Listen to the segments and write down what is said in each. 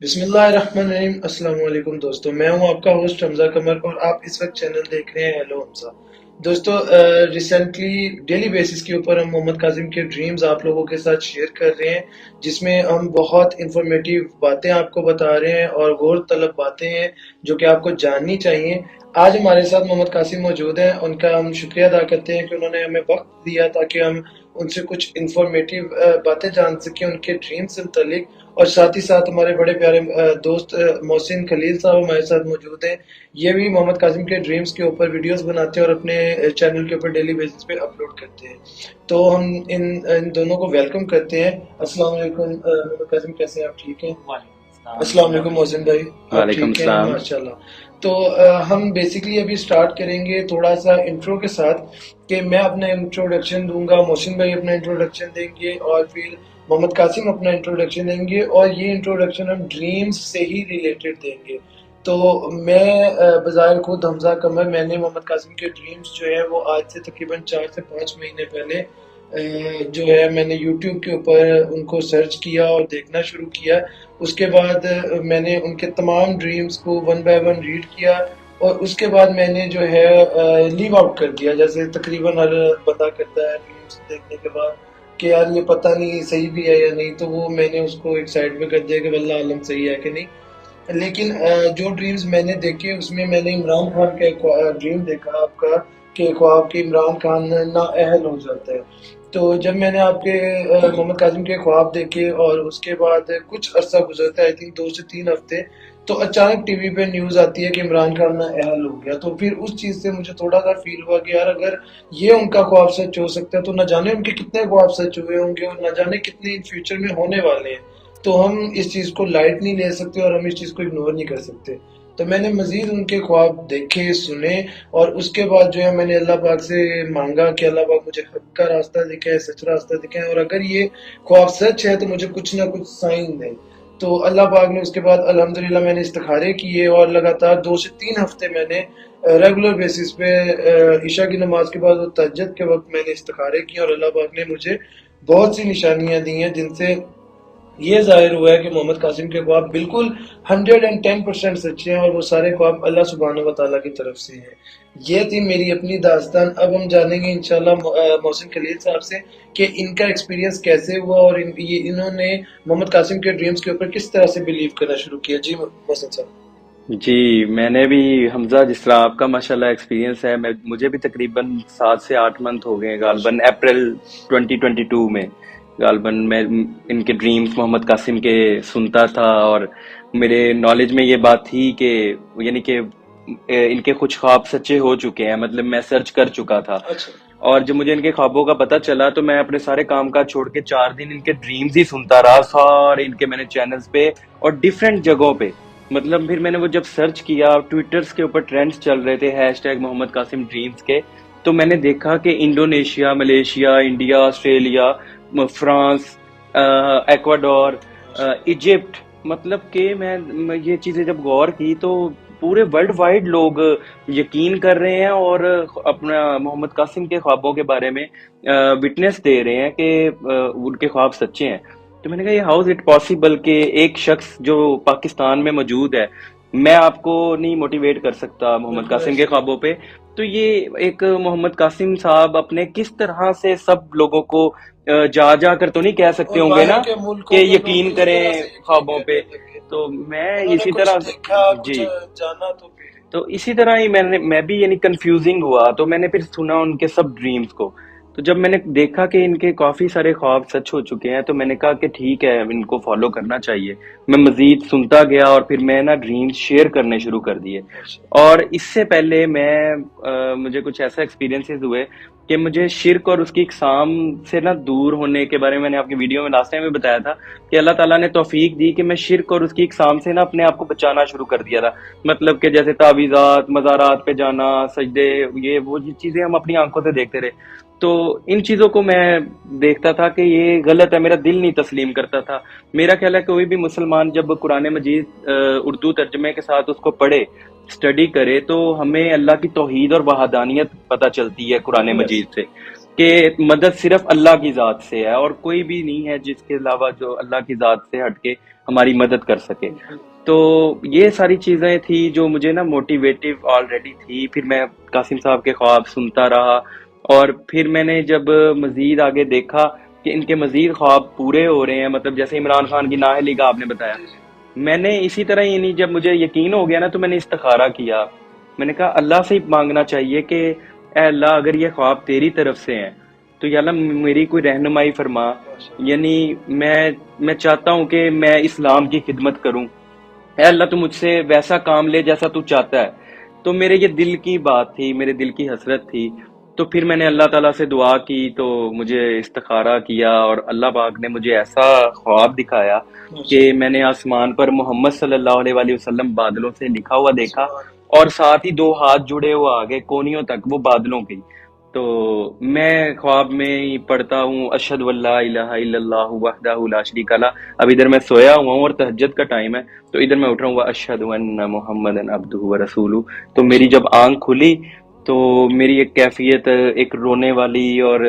بسم اللہ الرحمن الرحیم۔ السلام علیکم دوستو، میں ہوں آپ کا ہوسٹ حمزہ قمر اور آپ اس وقت چینل دیکھ رہے ہیں ہیلو حمزہ۔ دوستو، ریسنٹلی ڈیلی بیسس کے اوپر ہم محمد کاظم کے ڈریمز آپ لوگوں کے ساتھ شیئر کر رہے ہیں، جس میں ہم بہت انفارمیٹیو باتیں آپ کو بتا رہے ہیں اور غور طلب باتیں ہیں جو کہ آپ کو جاننی چاہیے۔ آج ہمارے ساتھ محمد قاسم موجود ہیں، ان کا ہم شکریہ ادا کرتے ہیں کہ انہوں نے ہمیں وقت دیا تاکہ ہم ان سے کچھ انفارمیٹیو باتیں جان سکیں ان کے ڈریم سے متعلق، اور ساتھ ہی ساتھ ہمارے بڑے پیارے دوست محسن خلیل صاحب ہمارے ساتھ موجود ہیں۔ یہ بھی محمد کاظم کے ڈریمز کے اوپر ویڈیوز بناتے ہیں اور اپنے چینل کے اوپر ڈیلی بیسس پہ اپلوڈ کرتے ہیں، تو ہم ان دونوں کو ویلکم کرتے ہیں۔ السلام علیکم محمد کاظم، کیسے ہیں آپ؟ ٹھیک ہیں؟ السلام علیکم محسن بھائی، آپ وعلیکم ٹھیک ہیں؟ السلام۔ ماشاء اللہ۔ تو ہم بیسیکلی ابھی سٹارٹ کریں گے تھوڑا سا انٹرو کے ساتھ، کہ میں اپنا انٹروڈکشن دوں گا، محسن بھائی اپنا انٹروڈکشن دیں گے، اور پھر محمد قاسم اپنا انٹروڈکشن دیں گے، اور یہ انٹروڈکشن ہم ڈریمز سے ہی ریلیٹڈ دیں گے۔ تو میں بظاہر خود حمزہ قمر، میں نے محمد قاسم کے ڈریمز جو ہے وہ آج سے تقریباً 4 سے 5 مہینے پہلے جو ہے میں نے یوٹیوب کے اوپر ان کو سرچ کیا اور دیکھنا شروع کیا۔ اس کے بعد میں نے ان کے تمام ڈریمز کو ون بائی ون ریڈ کیا، اور اس کے بعد میں نے جو ہے لیو آؤٹ کر دیا، جیسے تقریباً ہر بندہ کرتا ہے ڈریمز دیکھنے کے بعد، کہ یار یہ پتہ نہیں صحیح بھی ہے یا نہیں، تو وہ میں نے اس کو ایک سائڈ پہ کر دیا کہ واللہ عالم صحیح ہے کہ نہیں۔ لیکن جو ڈریمز میں نے دیکھے اس میں نے عمران خان کا ایک ڈریم دیکھا آپ کا، کہ خواب کہ عمران خان نااہل ہو جاتا ہے۔ تو جب میں نے آپ کے محمد کاظم کے خواب دیکھے اور اس کے بعد کچھ عرصہ گزرتا ہے، آئی تھنک 2 سے 3 ہفتے، تو اچانک ٹی وی پہ نیوز آتی ہے کہ عمران خان نااہل ہو گیا۔ تو پھر اس چیز سے مجھے تھوڑا سا فیل ہوا کہ یار اگر یہ ان کا خواب سچ ہو سکتا ہے تو نہ جانے ان کے کتنے خواب سچ ہوئے ہوں گے، اور نہ جانے کتنے فیوچر میں ہونے والے ہیں۔ تو ہم اس چیز کو لائٹ نہیں لے سکتے اور ہم اس چیز کو اگنور نہیں کر سکتے۔ تو میں نے مزید ان کے خواب دیکھے، سنے، اور اس کے بعد جو ہے میں نے اللہ پاک سے مانگا کہ اللہ پاک مجھے حق کا راستہ دکھائے، سچ راستہ دکھائے، اور اگر یہ خواب سچ ہے تو مجھے کچھ نہ کچھ سائن دیں۔ تو اللہ پاک نے اس کے بعد الحمدللہ میں نے استخارے کیے، اور لگاتار 2 سے 3 ہفتے میں نے ریگولر بیسس پہ عشاء کی نماز کے بعد اور تہجد کے وقت میں نے استخارے کیے، اور اللہ پاک نے مجھے بہت سی نشانیاں دی ہیں جن سے یہ ظاہر ہوا ہے کہ محمد قاسم کے خواب بالکل 110% سچے ہیں، اور وہ سارے خواب اللہ سبحانہ و تعالیٰ کی طرف سے ہیں۔ یہ تھی میری اپنی داستان۔ اب ہم جانیں گے انشاءاللہ محسن خلیل صاحب سے کہ ان کا ایکسپیرینس کیسے ہوا، اور انہوں نے محمد قاسم کے ڈریمز کے اوپر کس طرح سے بلیو کرنا شروع کیا۔ جی محسن صاحب۔ جی، میں نے بھی حمزہ جس طرح آپ کا ماشاءاللہ ایکسپیرینس ہے، مجھے بھی تقریباً 7 سے 8 منتھ ہو گئے، غالباً اپریل 2022 میں غالباً میں ان کے ڈریمز محمد قاسم کے سنتا تھا، اور میرے نالج میں یہ بات تھی کہ یعنی کہ ان کے کچھ خواب سچے ہو چکے ہیں، مطلب میں سرچ کر چکا تھا۔ اچھا۔ اور جب مجھے ان کے خوابوں کا پتہ چلا تو میں اپنے سارے کام کاج چھوڑ کے 4 دن ان کے ڈریمز ہی سنتا رہا، سارے ان کے میں نے چینلز پہ اور ڈیفرنٹ جگہوں پہ، مطلب پھر میں نے وہ جب سرچ کیا، ٹویٹرز کے اوپر ٹرینڈز چل رہے تھے #محمد قاسم ڈریمز کے، تو میں نے دیکھا کہ Indonesia, Malaysia, India, Australia, France, Ecuador, Egypt, مطلب کہ میں یہ چیزیں جب غور کی تو پورے ورلڈ وائڈ لوگ یقین کر رہے ہیں اور اپنا محمد قاسم کے خوابوں کے بارے میں وٹنس دے رہے ہیں کہ ان کے خواب سچے ہیں۔ تو میں نے کہا یہ ہاؤ از اٹ پاسبل کہ ایک شخص جو پاکستان میں موجود ہے، میں آپ کو نہیں موٹیویٹ کر سکتا محمد قاسم کے خوابوں پہ، تو یہ ایک محمد قاسم صاحب اپنے کس طرح سے سب لوگوں کو جا جا کر تو نہیں کہہ سکتے اور ہوں گے نا باہر کے کہ ملکوں میں لوگ یقین اس کریں طرح سے یقین خوابوں پہ، کرنے لگے، تو میں انہوں نے اسی کچھ طرح دیکھا، کچھ جی، جانا، تو پھر تو اسی طرح ہی میں بھی یعنی کنفیوزنگ ہوا، تو میں نے پھر سنا ان کے سب ڈریمز کو، تو جب میں نے دیکھا کہ ان کے کافی سارے خواب سچ ہو چکے ہیں تو میں نے کہا کہ ٹھیک ہے ان کو فالو کرنا چاہیے۔ میں مزید سنتا گیا اور پھر میں نا ڈریمز شیئر کرنے شروع کر دیے، اور اس سے پہلے مجھے کچھ ایسا ایکسپیرینسز ہوئے کہ مجھے شرک اور اس کی اقسام سے نا دور ہونے کے بارے میں نے آپ کی ویڈیو میں لاسٹ ٹائم میں بتایا تھا کہ اللہ تعالیٰ نے توفیق دی کہ میں شرک اور اس کی اقسام سے نا اپنے آپ کو بچانا شروع کر دیا تھا، مطلب کہ جیسے تعویذات، مزارات پہ جانا، سجدے، یہ وہ چیزیں ہم اپنی آنکھوں سے دیکھتے رہے، تو ان چیزوں کو میں دیکھتا تھا کہ یہ غلط ہے، میرا دل نہیں تسلیم کرتا تھا۔ میرا خیال ہے کوئی بھی مسلمان جب قرآن مجید اردو ترجمے کے ساتھ اس کو پڑھے، اسٹڈی کرے، تو ہمیں اللہ کی توحید اور وحدانیت پتہ چلتی ہے قرآن مجید سے۔ کہ مدد صرف اللہ کی ذات سے ہے اور کوئی بھی نہیں ہے جس کے علاوہ جو اللہ کی ذات سے ہٹ کے ہماری مدد کر سکے. تو یہ ساری چیزیں تھی جو مجھے نا موٹیویٹیو آلریڈی تھی. پھر میں قاسم صاحب کے خواب سنتا رہا اور پھر میں نے جب مزید آگے دیکھا کہ ان کے مزید خواب پورے ہو رہے ہیں، مطلب جیسے عمران خان کی نااہلی کا آپ نے بتایا، میں نے اسی طرح یعنی جب مجھے یقین ہو گیا نا تو میں نے استخارہ کیا. میں نے کہا اللہ سے ہی مانگنا چاہیے کہ اے اللہ اگر یہ خواب تیری طرف سے ہیں تو یا اللہ میری کوئی رہنمائی فرما. یعنی میں چاہتا ہوں کہ میں اسلام کی خدمت کروں. اے اللہ تو مجھ سے ویسا کام لے جیسا تو چاہتا ہے. تو میرے یہ دل کی بات تھی، میرے دل کی حسرت تھی. تو پھر میں نے اللہ تعالیٰ سے دعا کی تو مجھے استخارہ کیا اور اللہ پاک نے مجھے ایسا خواب دکھایا کہ میں نے آسمان پر محمد صلی اللہ علیہ وآلہ وسلم بادلوں سے لکھا ہوا دیکھا اور ساتھ ہی دو ہاتھ جڑے ہوئے آگے کونیوں تک وہ بادلوں کی. تو میں خواب میں ہی پڑھتا ہوں اشہد واللہ الہ الا اللہ وحدہ لا شریک لہ. اب ادھر میں سویا ہوا ہوں اور تہجد کا ٹائم ہے تو ادھر میں اٹھ رہا ہوں اشہد ان محمدن عبدہ ورسولہ. تو میری جب آنکھ کھلی تو میری ایک کیفیت ایک رونے والی اور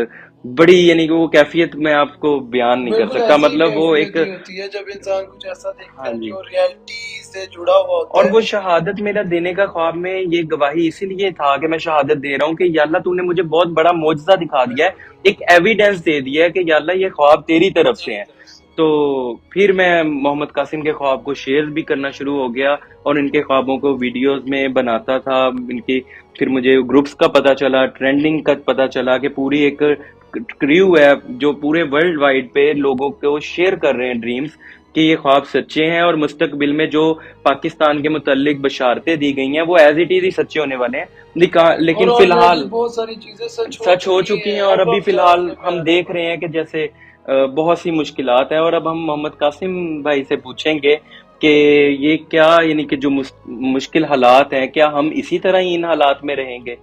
بڑی یعنی کہ وہ کیفیت میں آپ کو بیان نہیں کر سکتا. مطلب وہ ایک ہوتی ہے جب انسان کچھ ایسا دیکھتا ہاں ہے جی، جو ریالٹی سے جڑا ہوا ہوتا اور ہے. وہ شہادت میرا دینے کا خواب میں یہ گواہی اسی لیے تھا کہ میں شہادت دے رہا ہوں کہ یا اللہ تو نے مجھے بہت بڑا معجزہ دکھا دیا ہے، ایک ایویڈنس دے دیا ہے کہ یا اللہ یہ خواب تیری طرف سے ہیں. تو پھر میں محمد قاسم کے خواب کو شیئر بھی کرنا شروع ہو گیا اور ان کے خوابوں کو ویڈیوز میں بناتا تھا. ان کی پھر مجھے گروپس کا پتہ چلا، ٹرینڈنگ کا پتہ چلا کہ پوری ایک کریو ہے جو پورے ورلڈ وائڈ پہ لوگوں کو شیئر کر رہے ہیں ڈریمز کہ یہ خواب سچے ہیں اور مستقبل میں جو پاکستان کے متعلق بشارتیں دی گئی ہیں وہ ایز اٹ از ہی سچے ہونے والے ہیں. لیکن فی الحال بہت ساری چیزیں سچ ہو چکی ہیں اور ابھی فی الحال ہم دیکھ رہے ہیں کہ جیسے بہت سی مشکلات ہیں. اور اب ہم محمد قاسم بھائی سے پوچھیں گے کہ یہ کیا یعنی کہ جو مشکل حالات ہیں کیا ہم اسی طرح ہی ان حالات میں رہیں گے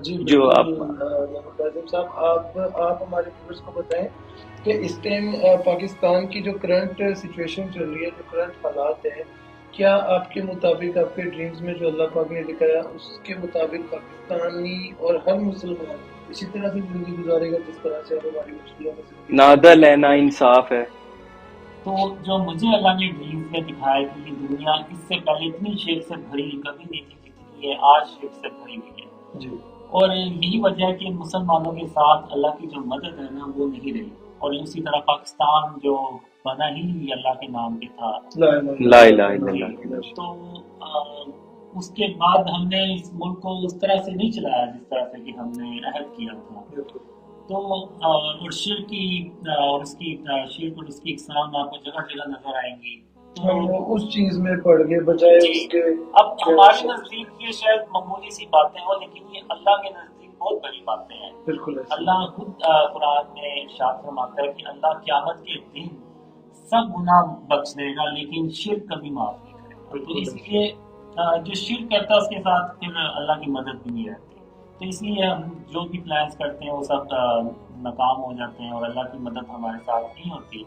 جی جو آپ. محمد قاسم صاحب آپ ہمارے ویورز کو بتائیں کہ اس ٹائم پاکستان کی جو کرنٹ سچویشن چل رہی ہے، جو کرنٹ حالات ہیں، کیا آپ کے مطابق آپ کے ڈریمز میں جو اللہ پاک نے دکھایا اس کے مطابق پاکستانی اور ہر مسلمان اسی طرح سے زندگی گزارے گا جس طرح سے اب ہماری مشکلوں میں زندگی نہ عدل ہے نہ انصاف ہے. تو جو مجھے اللہ نے ڈریمز میں دکھایا کہ یہ دنیا اس سے پہلے اتنی شیر سے بھری کبھی نہیں تھی جتنی یہ آج شیر سے بھری ہوئی ہے جی. اور یہی وجہ ہے کہ مسلمانوں کے ساتھ اللہ کی جو مدد ہے نا وہ نہیں رہی. اور اسی طرح پاکستان جو بنا ہی اللہ کے نام پہ تھا، لا الہ الا اللہ. تو اس کے بعد ہم نے اس ملک کو اس طرح سے نہیں چلایا جس طرح سے کہ ہم نے عہد کیا تھا. تو اور شرک کی اور اس کی شرک اور اس کی اقسام آپ کو جگہ جگہ نظر آئیں گی. تو اس چیز میں پڑ گئے بجائے اس کے. اب ہمارے نزدیک یہ شاید معمولی سی باتیں ہوں لیکن یہ اللہ کے نزدیک بہت بڑی باتیں ہیں. بالکل اللہ خود قرآن میں ارشاد فرماتا ہے کہ اللہ قیامت کے دن سب گناہ بخش دے گا لیکن شرک کبھی معاف نہیں کرے گا. تو اس لیے جو شرک کرتا ہے اس کے ساتھ پھر اللہ کی مدد بھی نہیں رہتی. تو اس لیے ہم جو بھی پلانس کرتے ہیں وہ سب ناکام ہو جاتے ہیں اور اللہ کی مدد ہمارے ساتھ نہیں ہوتی.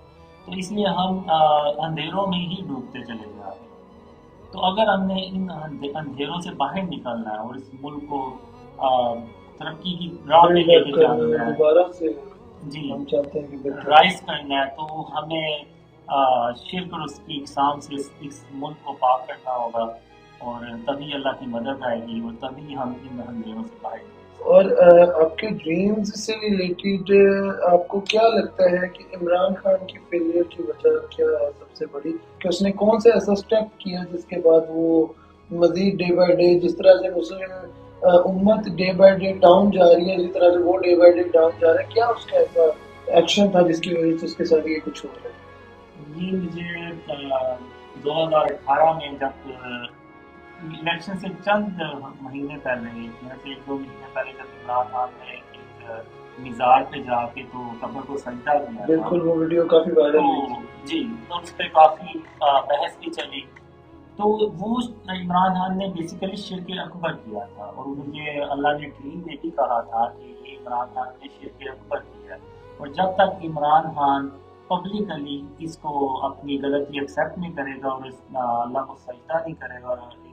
تو اس لیے ہم اندھیروں میں ہی ڈوبتے چلے جا رہے ہیں. تو اگر ہم نے ان اندھیروں سے باہر نکلنا ہے اور اس ملک کو ترقی کی راہ پہ لے کے جانا ہے، دوبارہ سے جی ہم چاہتے ہیں کہ رائز کرنا ہے، تو ہمیں شرک اور اس کی اقسام سے اس ملک کو پاک کرنا ہوگا اور تبھی اللہ کی مدد آئے گی اور تبھی ہم ان اندھیروں سے باہر. اور آپ کے ڈریمز سے ریلیٹڈ آپ کو کیا لگتا ہے کہ عمران خان کی فیلئر کی وجہ کیا ہے سب سے بڑی، کہ اس نے کون سا ایسا اسٹیپ کیا جس کے بعد وہ مزید ڈے بائی ڈے جس طرح سے مسلم امت ڈے بائی ڈے ڈاؤن جا رہی ہے، جس طرح سے وہ ڈے بائی ڈے ڈاؤن جا رہا ہے، کیا اس کا ایسا ایکشن تھا جس کی وجہ سے اس کے ساتھ یہ کچھ ہو رہا ہے؟ یہ مجھے 2018 میں جب الیکشن سے چند مہینے پہلے، سے 1-2 مہینے پہلے جب عمران خان نے ایک مزار پہ جا کے تو قبر کو سجدہ کیا، بالکل وہ ویڈیو کافی وائرل ہوئی جی، تو اس پہ کافی بحث بھی چلی. تو وہ عمران خان نے بیسیکلی شرک اکبر کیا تھا اور مجھے اللہ نے ڈریم میں بھی کہا تھا کہ یہ عمران خان نے شرک اکبر کیا ہے. اور جب تک عمران خان پبلکلی اس کو اپنی غلطی ایکسیپٹ نہیں کرے گا اور اللہ کو سجدہ نہیں کرے گا اور اس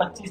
25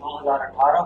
2018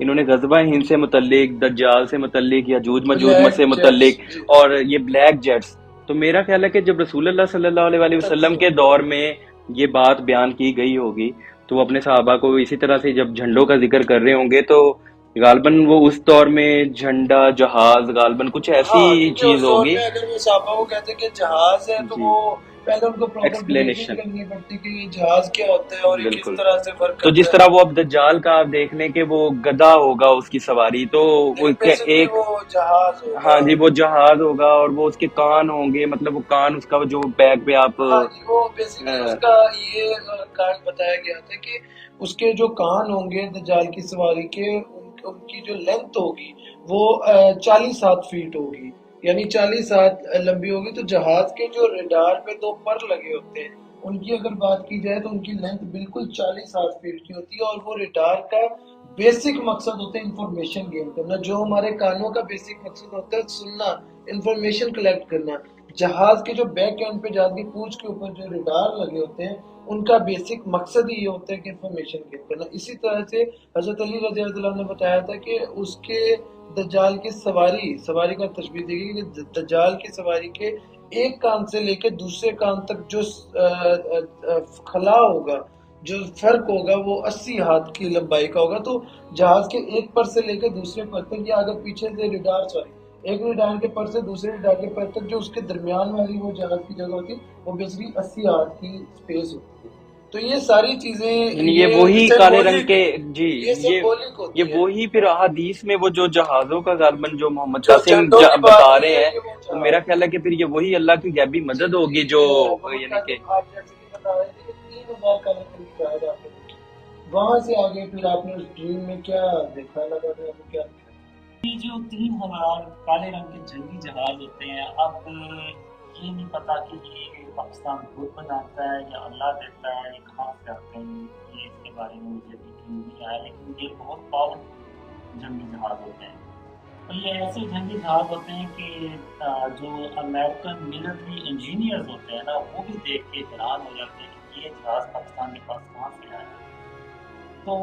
انہوں نے غزوہ ہند سے متعلق، دجال سے متعلق، یاجوج ماجوج بلیک سے جیٹس متعلق، جی اور یہ بلیک جیٹس. تو میرا خیال ہے کہ جب رسول اللہ صلی اللہ علیہ وآلہ وسلم کے دور میں یہ بات بیان کی گئی ہوگی تو وہ اپنے صحابہ کو اسی طرح سے جب جھنڈوں کا ذکر کر رہے ہوں گے تو غالباً وہ اس دور میں جھنڈا، جہاز، غالباً کچھ ایسی ہاں، کیونکہ چیز اس دور ہوگی. میں اگر وہ صحابہ کو کہتے کہ جہاز ہے تو جی، وہ پہلے ان کو پراپر بریفنگ ایکسپلینیشن. کرنی پڑتی کہ یہ جہاز کیا ہوتا ہے اور یہ کس بالکل. طرح سے ورک تو جس کرتا ہے. طرح وہ اب دجال کا آپ دیکھ لیں کہ وہ گدھا ہوگا اس کی سواری، تو وہ لیکن بیسکلی ایک، وہ جہاز ہوگا. ہاں جی، وہ جہاز ہوگا اور وہ اس کے کان ہوں گے، مطلب وہ کان اس کا جو بیک پہ آپ ہاں جی، وہ بیسکلی اس کا یہ کارڈ بتایا گیا تھا کہ اس کے جو کان ہوں گے دجال کی سواری کے، ان کی جو لینتھ ہوگی وہ 40 فیٹ ہوگی، یعنی 40 لمبی ہوگی. تو جہاز کے جو ریڈار پہ 2 پر لگے ہوتے ہیں ان کی اگر بات کی جائے تو ان کی لینتھ بالکل 40 فیٹ کی ہوتی ہے. اور وہ ریڈار کا بیسک مقصد ہوتا ہے انفارمیشن گین کرنا، جو ہمارے کانوں کا بیسک مقصد ہوتا ہے سننا، انفارمیشن کلیکٹ کرنا. جہاز کے جو بیک اینڈ پہ جا کے پوچھ کے اوپر جو ریڈار لگے ہوتے ہیں ان کا بیسک مقصد ہی یہ ہوتا ہے کہ انفارمیشن گین کرنا. اسی طرح سے حضرت علی رضی اللہ عنہ نے بتایا تھا کہ اس کے دجال کی سواری کا تشبیہ دی گئی کہ دجال کی سواری کے ایک کان سے لے کے دوسرے کان تک جو خلا ہوگا، جو فرق ہوگا وہ 80 ہاتھ کی لمبائی کا ہوگا. تو جہاز کے ایک پر سے لے کے دوسرے پر تک، یا اگر پیچھے سے ریڈار ایک ریڈار کے پر سے دوسرے ریڈار کے پر تک جو اس کے درمیان والی وہ جہاز کی جگہ ہوتی ہے وہ بیسکلی 80 ہاتھ کی اسپیس ہوتی ہے. تو یہ ساری چیزیں یعنی یہ وہی کالے رنگ کے، جی، یہ سمبولک ہوتی یہ ہے. وہی پھر احادیث میں وہ جو جہازوں کا غالباً جو محمد جو قاسم جھنڈوں کی بات بتا ہوئی رہے ہے ہیں، یہ وہ تو میرا خیال ہے کہ پھر یہ وہی اللہ کی غیبی مدد ہوگی جو، یعنی کہ آپ جیسے کہ بتا رہے تھے کہ 3000 کالے رنگ کی جہاز آپ نے دیکھی، وہاں سے آگے پھر آپ نے اس ڈریم میں کیا دیکھا، لگا کہ آپ کو کیا دیکھا؟ یہ جو 3000 کالے رنگ کے جنگی جہاز ہوتے ہیں، اب یہ نہیں پتا کہ یہ پاکستان خود بناتا ہے یا اللہ دیتا ہے، یہ کہاں سے آتے ہیں، یہ اس کے بارے میں مجھے بھی نہیں آیا. لیکن یہ بہت پاورفل جنگی جہاز ہوتے ہیں. اور یہ ایسے جنگی جہاز ہوتے ہیں کہ جو امریکن ملٹری انجینئرز ہوتے ہیں نا، وہ بھی دیکھ کے حیران ہو جاتے ہیں کہ یہ جہاز پاکستان کے پاس کہاں سے آیا. تو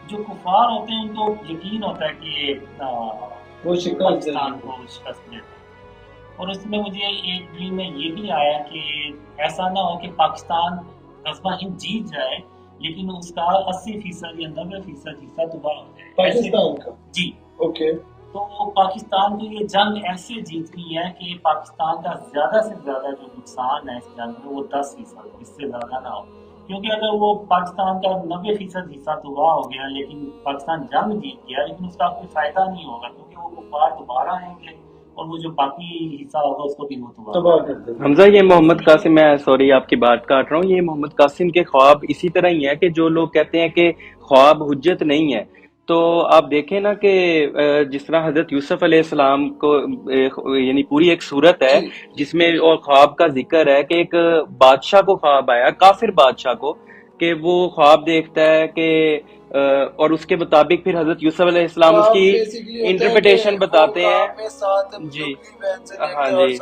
جو کفار ہوتے ہیں ان کو یقین ہوتا ہے کہ وہ شکست پاکستان کو شکست دیتا ہے. اور اس میں مجھے ایک ڈریم میں یہ بھی آیا کہ ایسا نہ ہو کہ پاکستان غزوہ ہند جیت جائے لیکن اس کا 80% یا 90% حصہ تباہ ہو جائے پاکستان کا. جی اوکے. تو پاکستان کو یہ جنگ ایسے جیتنی ہے کہ پاکستان کا زیادہ سے زیادہ جو نقصان ہے اس جنگ میں وہ 10% ہو، اس سے زیادہ نہ ہو. کیونکہ اگر وہ پاکستان کا 90% حصہ تباہ ہو گیا لیکن پاکستان جنگ جیت گیا، لیکن اس کا کوئی فائدہ نہیں ہوگا کیونکہ وہ کفار دوبارہ آئیں گے اور وہ جو باقی حصہ ہوگا اس کو بھی وہ تباہ کر دیں گے. حمزہ، یہ محمد قاسم، میں سوری آپ کی بات کاٹ رہا ہوں، یہ محمد قاسم کے خواب اسی طرح ہی ہیں کہ جو لوگ کہتے ہیں کہ خواب حجت نہیں ہے. تو آپ دیکھیں نا کہ جس طرح حضرت یوسف علیہ السلام کو یعنی پوری ایک صورت ہے جس میں اور خواب کا ذکر ہے کہ ایک بادشاہ کو خواب آیا، کافر بادشاہ کو، کہ وہ خواب دیکھتا ہے کہ اور اس کے مطابق پھر حضرت یوسف علیہ السلام اس کی انٹرپریٹیشن بتاتے ہیں. جی، ہاں جی،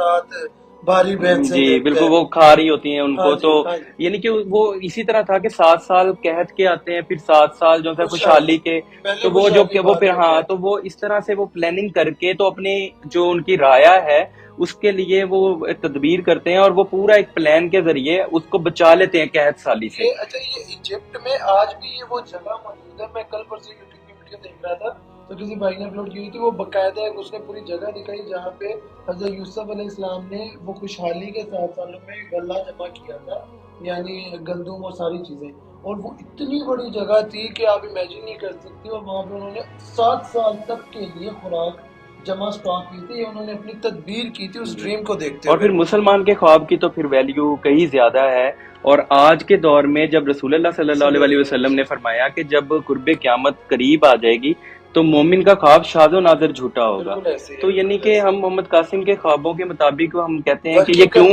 بھاری بہن سے جی بالکل، وہ کھا رہی ہوتی ہیں ان کو. تو یعنی کہ وہ اسی طرح تھا کہ 7 سال قحط کے آتے ہیں، پھر 7 سال جو ہے خوشحالی کے. تو وہ جو کہ وہ پھر، ہاں، تو وہ اس طرح سے وہ پلاننگ کر کے تو اپنی جو ان کی رایا ہے اس کے لیے وہ تدبیر کرتے ہیں اور وہ پورا ایک پلان کے ذریعے اس کو بچا لیتے ہیں قحط سالی سے. اچھا، یہ ایجپٹ میں آج بھی یہ وہ جگہ موجود ہے. میں کل پرسوں یوٹیوب کی ویڈیو دیکھ رہا تھا تو کسی بھائی نے اپلوڈ کی ہوئی تھی، وہ باقاعدہ اس نے پوری جگہ دکھائی جہاں پہ حضرت یوسف علیہ السلام نے وہ خوشحالی کے 7 سالوں میں غلہ جمع کیا تھا، یعنی گندم اور ساری چیزیں. اور وہ اتنی بڑی جگہ تھی کہ آپ امیجن نہیں کر سکتی، اور وہاں پہ انہوں نے 7 سال تک کے لیے خوراک جمع سٹاک کی تھی. انہوں نے اپنی تدبیر کی تھی اس ڈریم کو دیکھتے اور پھر مسلمان کے خواب کی تو پھر ویلیو کہیں زیادہ ہے. اور آج کے دور میں جب رسول اللہ صلی اللہ علیہ وسلم نے فرمایا کہ جب قرب قیامت قریب آ جائے گی تو مومن کا خواب شاذ و نادر جھوٹا ہوگا. تو یعنی کہ ہم محمد قاسم کے خوابوں کے مطابق ہم کہتے ہیں کہ یہ کیوں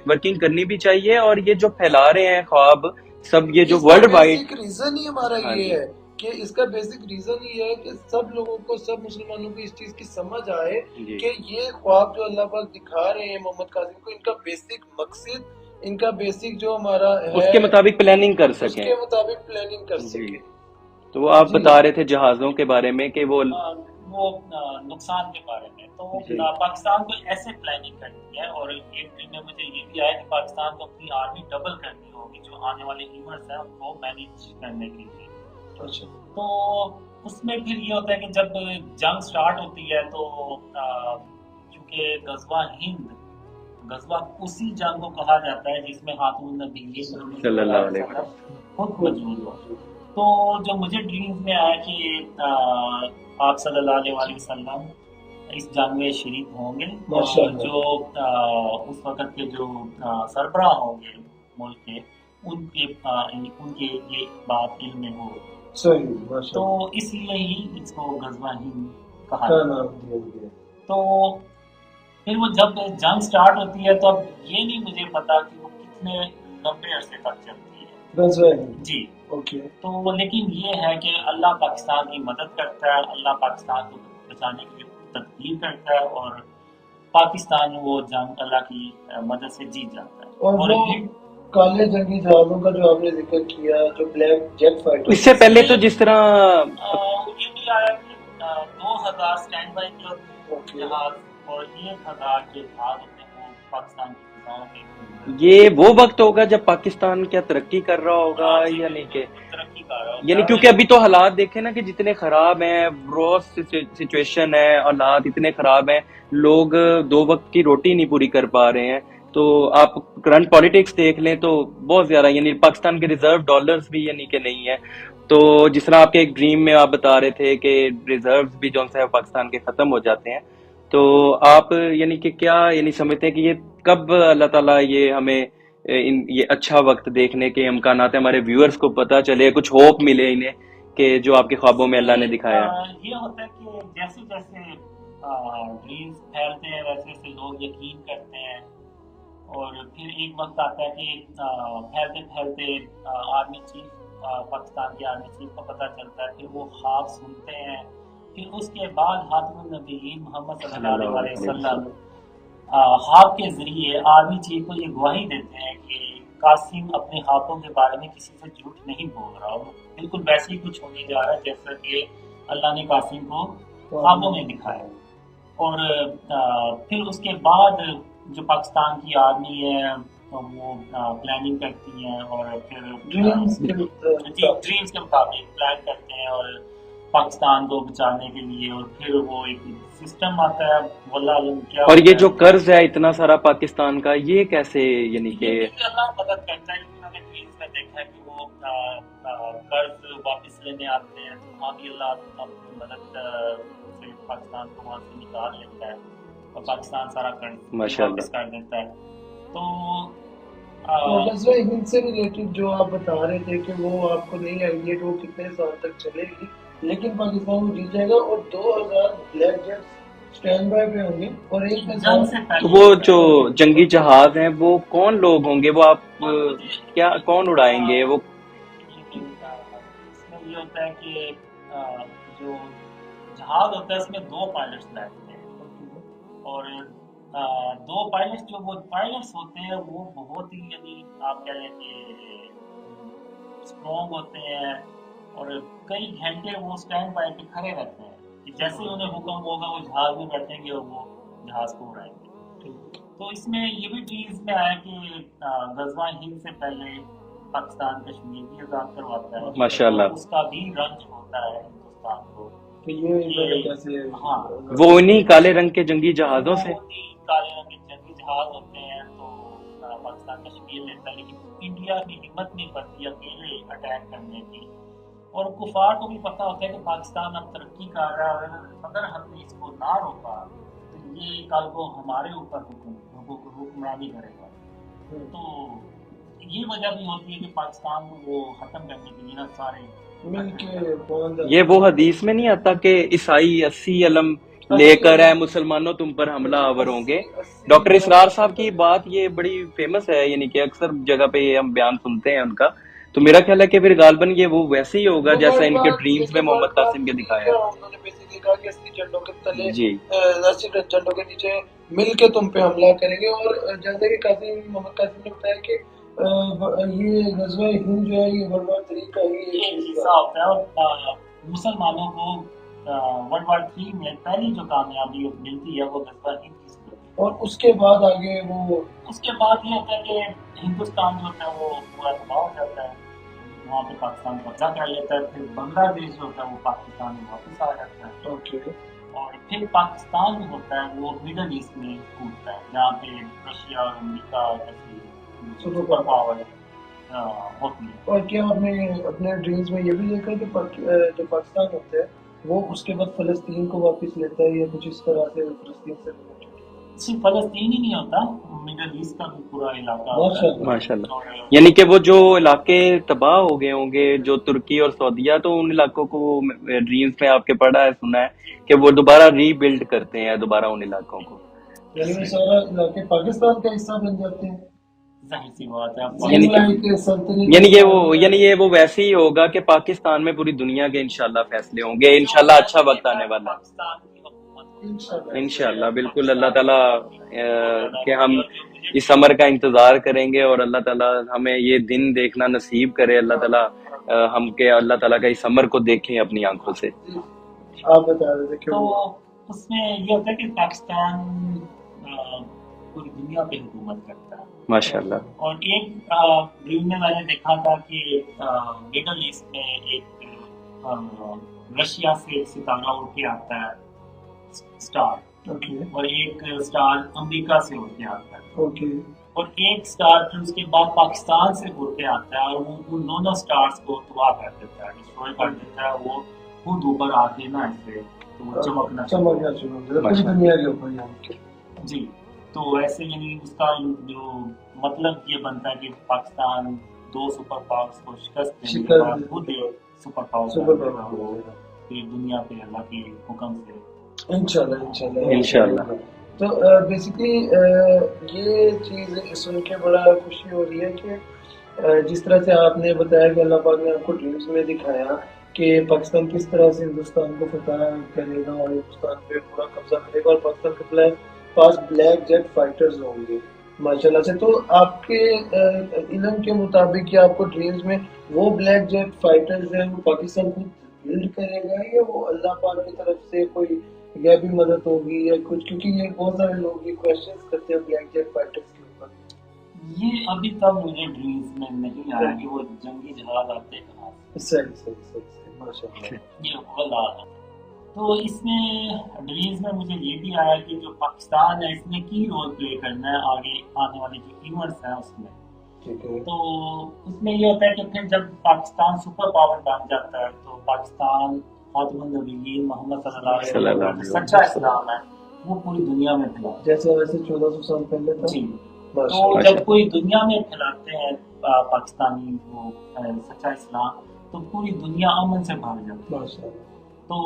ورکنگ کرنی بھی چاہیے، اور یہ جو پھیلا رہے ہیں خواب سب، یہ جو ورلڈ وائڈ ریزن ہی ہمارا یہ ہے کہ اس کا بیسک ریزن یہ ہے کہ سب لوگوں کو، سب مسلمانوں کو اس چیز کی سمجھ آئے کہ یہ خواب جو اللہ پاک دکھا رہے ہیں محمد قاسم کو، ان کا بیسک مقصد، ان کا بیسک جو ہمارا ہے اس کے مطابق پلاننگ کر سکیں، اس کے مطابق پلاننگ کر سکیں. تو وہ آپ جی بتا رہے تھے جہازوں کے بارے میں کہ وہ نقصان کے بارے میں. تو جی پاکستان کو ایسے پلاننگ کرنی ہے, اور ایک ڈریم میں مجھے یہ بھی آیا کہ پاکستان کو اپنی آرمی ڈبل کرنی ہوگی جو آنے والے ایونٹس ہیں ان کو مینیج کرنے کے لیے. اچھا تو اس میں پھر یہ ہوتا ہے کہ جب جنگ سٹارٹ ہوتی ہے تو چونکہ غزوہ اسی جنگ کو کہا جاتا ہے جس میں خاتون النبیین صلی اللہ علیہ وسلم. خود موجود ہو. تو جو مجھے ڈریمز میں آیا کہ آپ صلی اللہ علیہ وسلم اس جنگ میں شریک ہوں گے, اور جو اس وقت کے جو سربراہ ہوں گے ملک کے, ان کے یہ بات علم میں ہو. صحیح. تو اس لیے ہی اس کو غزوہ ہند کہا جاتا ہے. تو پھر وہ جب جنگ سٹارٹ ہوتی ہے تو اب یہ نہیں مجھے پتا کہ وہ کتنے لمبے عرصے تک چلتی ہے. جی اوکے. تو لیکن یہ ہے کہ اللہ پاکستان کی مدد کرتا ہے, اللہ پاکستان کو بچانے کے لیے تدبیر کرتا ہے, اور پاکستان وہ جنگ اللہ کی مدد سے جیت جاتا ہے. اور کالے جنگی جہازوں کا جو آپ نے ذکر کیا, جو بلیک جیٹ فائٹر, اس سے پہلے تو جس طرح یہ بھی آیا کہ 2000 اسٹینڈ بائی کے جہاز اور 1000 جو جہاز ہوتے ہیں وہ پاکستان کی فضاؤں میں. یہ وہ وقت ہوگا جب پاکستان کیا ترقی کر رہا ہوگا یا نہیں, کہ ترقی کر رہا ہوگا, یعنی کیونکہ ابھی تو حالات دیکھیں نا کہ جتنے خراب ہیں, روز سچویشن ہے, حالات اتنے خراب ہیں, لوگ 2 وقت کی روٹی نہیں پوری کر پا رہے ہیں. تو آپ کرنٹ پالیٹکس دیکھ لیں تو بہت زیادہ, یعنی پاکستان کے ریزرو ڈالرز بھی یعنی کہ نہیں ہے. تو جس طرح آپ کے ایک ڈریم میں آپ بتا رہے تھے کہ ریزروز بھی جو ہے پاکستان کے ختم ہو جاتے ہیں, تو آپ یعنی کہ کیا یعنی سمجھتے ہیں کہ یہ کب اللہ تعالیٰ یہ ہمیں یہ اچھا وقت دیکھنے کے امکانات, ہمارے ویورز کو پتہ چلے, کچھ ہوپ ملے انہیں کہ جو آپ کے خوابوں میں اللہ نے دکھایا؟ یہ ہوتا ہے کہ جیسے جیسے ڈریمز پھیلتے ہیں ویسے ویسے لوگ یقین کرتے ہیں, اور پھر ایک وقت آتا ہے کہ پھیلتے پھیلتے آرمی چیف, پاکستان کے آرمی چیف کو پتہ چلتا ہے, پھر وہ خواب سنتے ہیں. پھر اس کے بعد خاتم النبیین محمد صلی اللہ علیہ وسلم خواب کے ذریعے آرمی چیف کو یہ گواہی دیتے ہیں کہ قاسم اپنے خوابوں کے بارے میں کسی سے جھوٹ نہیں بول رہا, وہ بالکل ویسے ہی کچھ ہونے جا رہا ہے جیسا کہ اللہ نے قاسم کو خوابوں میں دکھایا. اور پھر اس کے بعد جو پاکستان کی آرمی ہے وہ پلاننگ کرتی ہیں, اور پھر ڈریمز کے مطابق پلان کرتے ہیں اور پاکستان کو بچانے کے لیے, اور پھر وہ ایک سسٹم آتا ہے واللہ علم کیا. اور یہ جو قرض ہے اتنا سارا پاکستان کا, یہ کیسے یعنی کہ اللہ مدد کرتا ہے, کیونکہ میں نے ڈریمز میں دیکھا ہے کہ وہ قرض واپس لینے آتے ہیں, تو وہاں بھی اللہ اپنی مدد سے پاکستان کو وہاں سے نکال لیتا ہے اور پاکستان سارا قرض واپس کر دیتا ہے. تو غزوہ ہند سے ریلیٹڈ جو آپ بتا رہے تھے کہ وہ آپ کو نہیں آئیڈیا کہ وہ کتنے سال تک چلے گی, لیکن پاکستان وہ جیت جائے گا, اور 2000 بلیک جیٹس اسٹینڈ بائی پہ ہوں گے, اور ایک وہ جو جنگی جہاز ہیں وہ کون لوگ ہوں گے, وہ آپ کیا کون اڑائیں گے؟ وہ اس میں یہ ہوتا ہے کہ جو جہاز ہوتا ہے اس میں 2 پائلٹس بیٹھتے ہیں, اور 2 پائلٹس جو وہ پائلٹس ہوتے ہیں وہ بہت ہی یعنی آپ کہہ لیں کہ اسٹرانگ ہوتے ہیں, اور کئی گھنٹے وہ اسٹینڈ بائی پہ کھڑے رہتے ہیں کہ جیسے انہیں حکم ہوگا وہ جہاز میں بیٹھیں گے اور وہ جہاز کو اڑائیں گے. تو اس میں یہ بھی چیز میں آیا کہ غزوہ ہند سے پہلے پاکستان کشمیر بھی آزاد کرواتا ہے, ماشاءاللہ, اس کا بھی رنج ہوتا ہے ہندوستان کو. ہاں وہ انہی کالے رنگ کے جنگی جہازوں سے, کالے رنگ کے جنگی جہاز ہوتے ہیں, تو پاکستان کشمیر لیتا ہے, لیکن انڈیا کی ہمت نہیں پڑتی اکیلے اٹیک کرنے کی, اور کفار کو بھی پتا ہوتا ہے کہ پاکستان اب ترقی کر رہا ہے, اگر ہم نے اس کو نہ روکا تو یہ کل کو ہمارے اوپر حکمرانی کرے گا. تو یہ وجہ بھی ہوتی ہے کہ پاکستان کو وہ ختم کرنے کے لیے نا سارے یہ وہ حدیث میں نہیں آتا کہ عیسائی 80 علم لے کر ہے مسلمانوں تم پر حملہ آور ہوں گے. ڈاکٹر اسرار صاحب کی بات یہ بڑی فیمس ہے, یعنی کہ اکثر جگہ پہ یہ ہم بیان سنتے ہیں ان کا, تو میرا خیال ہے کہ پھر غالباً یہ وہ ویسے ہی ہوگا جیسا ان کے ڈریمز میں محمد قاسم کے دکھایا. جی جھنڈوں کے نیچے مل کے تم پہ حملہ کریں گے, اور جیسا کہ محمد قاسم نے بتایا کہ یہ غزوہ ہند جو ہے یہ ورلڈ وار 3 کا ہی ایک ایک حصہ ہوتا ہے، اور مسلمانوں کو ورلڈ وار 3 میں پہلی جو کامیابی ملتی ہے وہ غزوہ ہند کی صورت میں، اور اس کے بعد آگے وہ اس کے بعد یہ ہوتا ہے کہ ہندوستان جو ہوتا ہے وہ پورا تباہ ہو جاتا ہے، وہاں پہ پاکستان قبضہ کر لیتا ہے، پھر بنگلہ دیش جو ہوتا ہے وہ پاکستان میں واپس آ جاتا ہے، اوکے اور پھر پاکستان جو ہوتا ہے وہ مڈل ایسٹ میں کودتا ہے جہاں پہ رشیا اور امریکہ جیسی سپر پاور ہوتی ہے۔ اور کیا آپ نے اپنے ڈریمز میں یہ بھی دیکھا کہ جو پاکستان ہوتا ہے وہ اس کے بعد فلسطین کو واپس لیتا ہے یا کچھ اس طرح سے فلسطین سے صرف فلسطین ہی نہیں ہوتا، مڈل ایسٹ کا بھی پورا علاقہ ہوتا ہے، ماشاء اللہ، اور یعنی کہ وہ جو علاقے تباہ ہو گئے ہوں گے جو ترکی اور سعودیہ، تو ان علاقوں کو ڈریمز میں آپ کے پڑھا ہے، سنا ہے کہ وہ دوبارہ ری بلڈ کرتے ہیں دوبارہ ان علاقوں کو، یعنی وہ سارا علاقے پاکستان کا حصہ بن جاتے ہیں، ظاہر سی بات ہے یعنی یہ وہ ویسے ہی ہوگا کہ پاکستان میں پوری دنیا کے انشاءاللہ فیصلے ہوں گے، انشاءاللہ اچھا وقت آنے والا ہے پاکستان کی حکومت انشاءاللہ، بالکل اللہ تعالیٰ کہ ہم اس امر کا انتظار کریں گے، اور اللہ تعالیٰ ہمیں یہ دن دیکھنا نصیب کرے، اللہ تعالیٰ ہم کے اللہ تعالیٰ کا اس امر کو دیکھیں اپنی آنکھوں سے۔ آپ بتا رہے تھے تو اس میں یہ ہوتا ہے کہ پاکستان پوری دنیا پہ حکومت کرتا ہے ماشاءاللہ، اور ایک ڈریم میں نے دیکھا تھا کہ مڈل ایسٹ میں ایک رشیا سے ایک ستارہ اڑ کے آتا ہے اسٹار، اور ایک اسٹار امریکہ سے اڑ کے آتا ہے، اور ایک اسٹار پھر اس کے بعد پاکستان سے اڑ کے آتا ہے، اور وہ ان دونوں اسٹارز کو تباہ کر دیتا ہے، ڈسٹروائے کر دیتا ہے، وہ خود اوپر آ کے نا ایسے تو وہ چمکنا شروع جی۔ تو ایسے یعنی اس کا جو مطلب یہ بنتا ہے کہ پاکستان دو سپر پاورز کو شکست دینے کے بعد خود ایک سپر پاور وہ پھر دنیا پہ اللہ کے حکم سے انشاءاللہ۔ تو بیسیکلی یہ چیز سن کے بڑا خوشی ہو رہی ہے کہ جس طرح سے آپ نے بتایا کہ اللہ پاک نے آپ کو ڈریمز میں دکھایا کہ پاکستان کس طرح سے ہندوستان کو فتح کرے گا اور ہندوستان پہ پورا قبضہ کرے گا، اور پاکستان کے پاس بلیک جیٹ فائٹرز ہوں گے ماشاء اللہ سے۔ تو آپ کے علم کے مطابق کہ آپ کو ڈریمز میں وہ بلیک جیٹ فائٹرز ہیں وہ پاکستان کو بلڈ کرے گا یا وہ اللہ پاک کی طرف سے کوئی غیبی مدد ہوگی یا کچھ، کیونکہ یہ بہت سارے لوگ یہ کوشچنز کرتے ہیں بلیک جیٹ فائٹرز کے اوپر۔ یہ ابھی تک مجھے ڈریمز میں نہیں آیا کہ وہ جنگی جہاز آتے کہاں سے، صحیح ماشاء اللہ، یہ غلط ہے۔ تو اس میں ڈریمز میں مجھے یہ بھی آیا کہ جو پاکستان ہے اس میں کی رول پلے کرنا ہے آگے آنے والے جو ایونٹس ہیں اس میں، تو اس میں یہ ہوتا ہے کہ پھر جب پاکستان سپر پاور بن جاتا ہے تو پاکستان خاتم النبیین محمد صلی اللہ علیہ وسلم سچا اسلام ہے وہ پوری دنیا میں پھیلا، جیسے ویسے 1400 سال پہلے تھا جی۔ تو جب کوئی دنیا میں پھیلاتے ہیں پاکستانی وہ سچا اسلام تو پوری دنیا امن سے بھر جاتی ہے، تو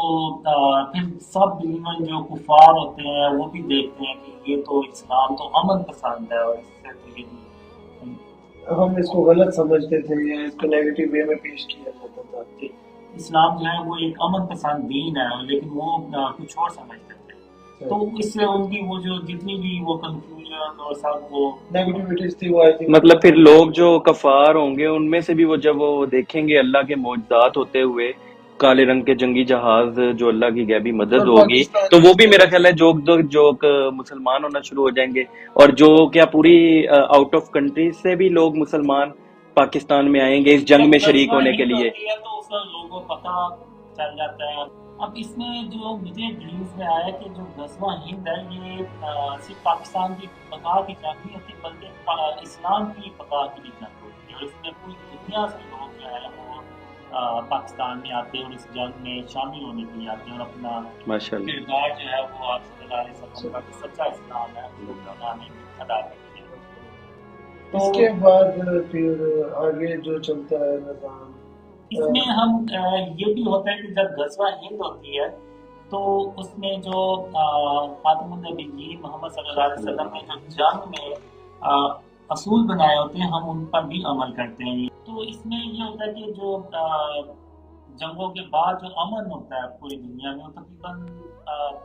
پھر سب دنیا جو کفار ہوتے ہیں وہ بھی دیکھتے ہیں کہ یہ تو اسلام تو امن پسند ہے، اور اس سے تو یہ ہم اس کو غلط سمجھتے تھے یا اس کو نیگیٹو وے میں پیش کیا جاتا تھا کہ اسلام جو ہے وہ ایک امن پسند دین ہے، لیکن وہ کچھ اور سمجھتے تھے، تو اس سے ان کی وہ جو جتنی بھی وہ کنفیوژن اور سب وہ نیگیٹیوٹیز تھی وہ آئی تھی، مطلب پھر لوگ جو کفار ہوں گے ان میں سے بھی وہ جب وہ دیکھیں گے اللہ کے معجزات ہوتے ہوئے، کالے رنگ کے جنگی جہاز جو اللہ کی غیبی مدد ہوگی، تو وہ بھی میرا خیال ہے جوک مسلمان ہونا شروع ہو جائیں گے، اور جو کیا پوری آؤٹ آف کنٹری سے بھی لوگ مسلمان پاکستان میں آئیں گے اس جنگ میں شریک ہونے کے لیے۔ تو اس میں لوگوں کو پتہ چل جاتا ہے۔ اب اس میں جو مجھے ڈریمز میں آیا کہ جو غزوہ ہند ہے یہ صرف پاکستان کی بقا کی جنگ نہیں ہوتی بلکہ اسلام کی بقا کی بھی جنگ ہوتی ہے، اور اس میں پوری دنیا سے لوگ جو ہے وہ پاکستان میں آتے ہیں اور اس جنگ میں شامل ہونے کے لیے آتے ہیں، اور اپنا کردار جو ہے وہ آپ صلی اللہ علیہ وسلم کا سچا اسلام ہے اس کو بنانے میں ادا کرتے ہیں۔ اس کے بعد پھر آگے جو چلتا ہے نظام اس میں ہم یہ بھی ہوتا ہے کہ جب غزوہ ہند ہوتی ہے تو اس میں جو خاتم النبیین محمد صلی اللہ علیہ وسلم نے جو جنگ میں اصول بنائے ہوتے ہیں ہم ان پر بھی عمل کرتے ہیں۔ تو اس میں یہ ہوتا ہے کہ جو جنگوں کے بعد جو امن ہوتا ہے پوری دنیا میں وہ تقریباً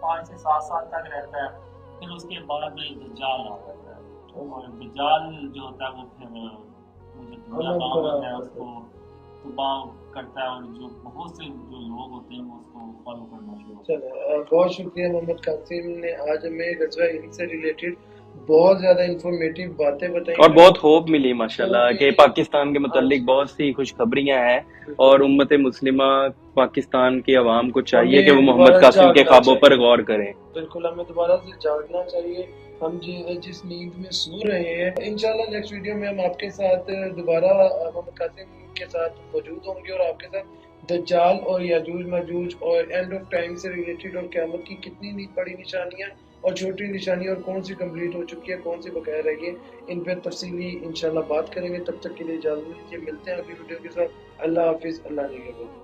5 سے 7 سال تک رہتا ہے، پھر اس کے بعد دجال آ جاتا ہے، اور دجال جو ہوتا ہے وہ پھر وہ جو دنیا کا عمل ہے اس کو تباہ کرتا ہے، اور جو بہت سے جو لوگ ہوتے ہیں وہ اس کو فالو کرنا شروع ہوتے ہیں۔ چلے بہت شکریہ محمد قاسم نے آج ہمیں غزوہ ہند سے ریلیٹڈ بہت زیادہ انفارمیٹیو باتیں بتائیں اور بہت ہوپ ملی ماشاءاللہ کہ پاکستان کے متعلق بہت سی خوشخبریاں ہیں، اور امت مسلمہ پاکستان کی عوام کو چاہیے کہ وہ محمد قاسم کے خوابوں پر غور کریں۔ بالکل، ہمیں دوبارہ سے جاگنا چاہیے، ہم جس نیند میں سو رہے ہیں۔ انشاءاللہ نیکسٹ ویڈیو میں ہم آپ کے ساتھ دوبارہ محمد قاسم کے ساتھ موجود ہوں گے، اور آپ کے ساتھ دجال اور یاجوج ماجوج اور اینڈ آف ٹائم سے ریلیٹڈ، اور قیامت کی کتنی بڑی نشانیاں اور چھوٹی نشانیاں، اور کون سی کمپلیٹ ہو چکی ہے، کون سی بقایا رہ گئی، ان پہ تفصیلی انشاءاللہ بات کریں گے۔ تب تک کے لیے اجازت دیجیے، ملتے ہیں اگلی ویڈیو کے ساتھ۔ اللہ حافظ، اللہ نگہبان۔